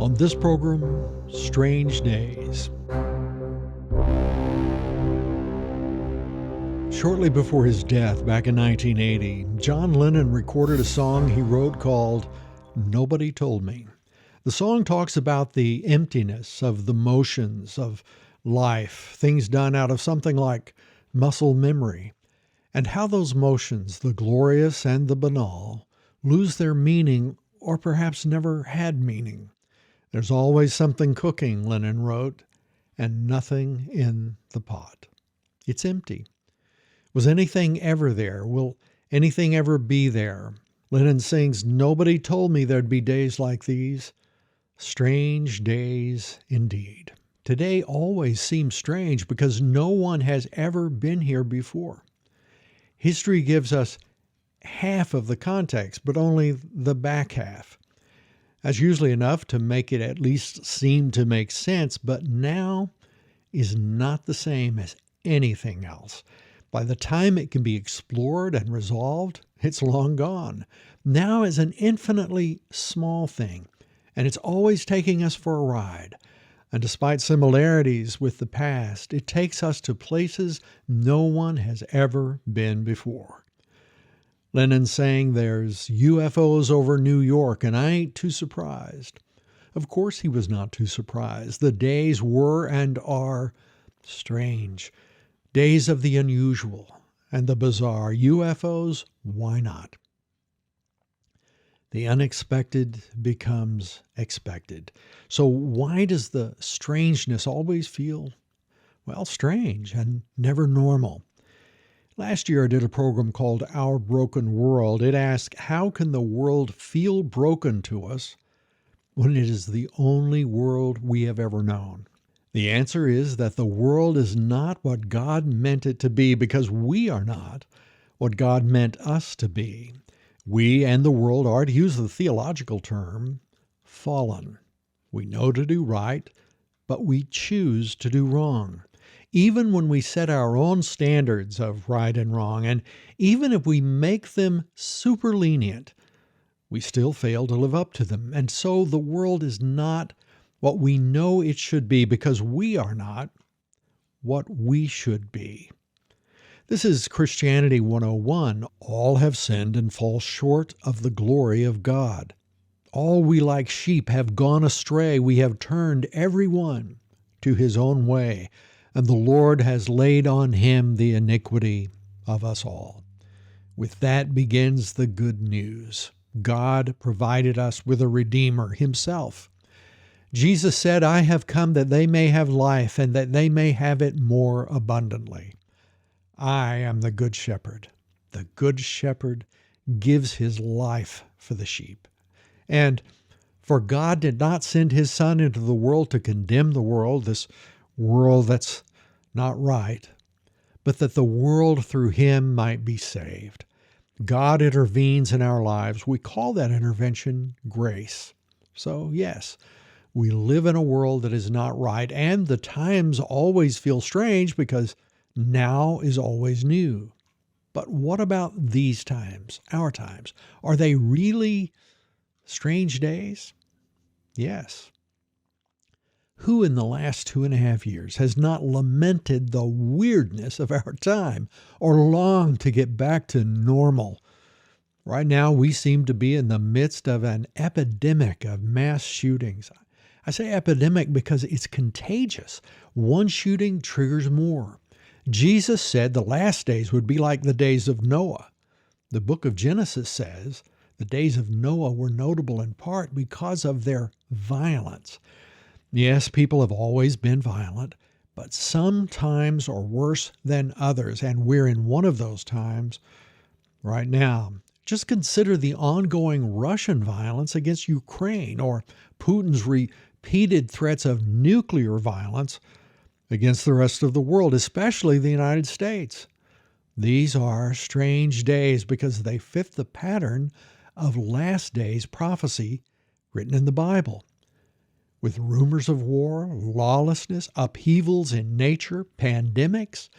On this program, Strange Days. Shortly before his death back in 1980, John Lennon recorded a song he wrote called Nobody Told Me. The song talks about the emptiness of the motions of life, things done out of something like muscle memory, and how those motions, the glorious and the banal, lose their meaning or perhaps never had meaning. There's always something cooking, Lennon wrote, and nothing in the pot. It's empty. Was anything ever there? Will anything ever be there? Lennon sings, "Nobody told me there'd be days like these. Strange days indeed." Today always seems strange because no one has ever been here before. History gives us half of the context, but only the back half. That's usually enough to make it at least seem to make sense, but now is not the same as anything else. By the time it can be explored and resolved, it's long gone. Now is an infinitely small thing, and it's always taking us for a ride. And despite similarities with the past, it takes us to places no one has ever been before. Lennon saying there's UFOs over New York, and I ain't too surprised. Of course he was not too surprised. The days were and are strange. Days of the unusual and the bizarre. UFOs, why not? The unexpected becomes expected. So why does the strangeness always feel, well, strange and never normal? Last year I did a program called Our Broken World. It asked, how can the world feel broken to us when it is the only world we have ever known? The answer is that the world is not what God meant it to be because we are not what God meant us to be. We and the world are, to use the theological term, fallen. We know to do right, but we choose to do wrong. Even when we set our own standards of right and wrong, and even if we make them super lenient, we still fail to live up to them. And so the world is not what we know it should be because we are not what we should be. This is Christianity 101. All have sinned and fall short of the glory of God. All we like sheep have gone astray. We have turned every one to his own way, and the Lord has laid on him the iniquity of us all. With that begins the good news. God provided us with a Redeemer himself. Jesus said, "I have come that they may have life and that they may have it more abundantly." I am the good shepherd. The good shepherd gives his life for the sheep. And for God did not send his Son into the world to condemn the world, this world that's not right, but that the world through him might be saved. God intervenes in our lives. We call that intervention grace. So yes, we live in a world that is not right, and the times always feel strange because now is always new. But what about these times, our times? Are they really strange days? Yes. Who in the last 2.5 years has not lamented the weirdness of our time or longed to get back to normal? Right now, we seem to be in the midst of an epidemic of mass shootings. I say epidemic because it's contagious. One shooting triggers more. Jesus said the last days would be like the days of Noah. The book of Genesis says the days of Noah were notable in part because of their violence. Yes, people have always been violent, but some times are worse than others, and we're in one of those times right now. Just consider the ongoing Russian violence against Ukraine or Putin's repeated threats of nuclear violence against the rest of the world, especially the United States. These are strange days because they fit the pattern of last days prophecy written in the Bible. With rumors of war, lawlessness, upheavals in nature, pandemics,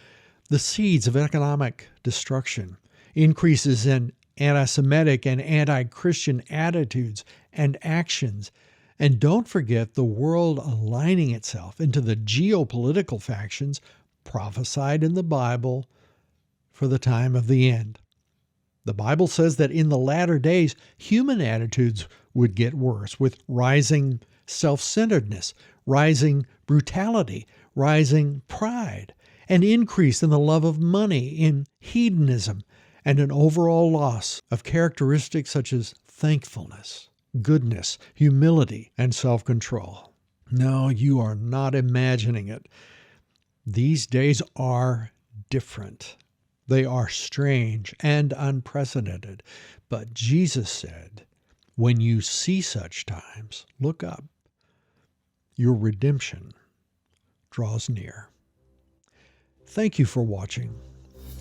the seeds of economic destruction, increases in anti-Semitic and anti-Christian attitudes and actions, And don't forget the world aligning itself into the geopolitical factions prophesied in the Bible for the time of the end. The Bible says that in the latter days, human attitudes would get worse with rising self-centeredness, rising brutality, rising pride, an increase in the love of money, in hedonism, and an overall loss of characteristics such as thankfulness, goodness, humility, and self-control. No, you are not imagining it. These days are different. They are strange and unprecedented. But Jesus said, when you see such times, look up. Your redemption draws near. Thank you for watching.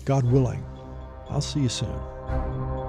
God willing, I'll see you soon.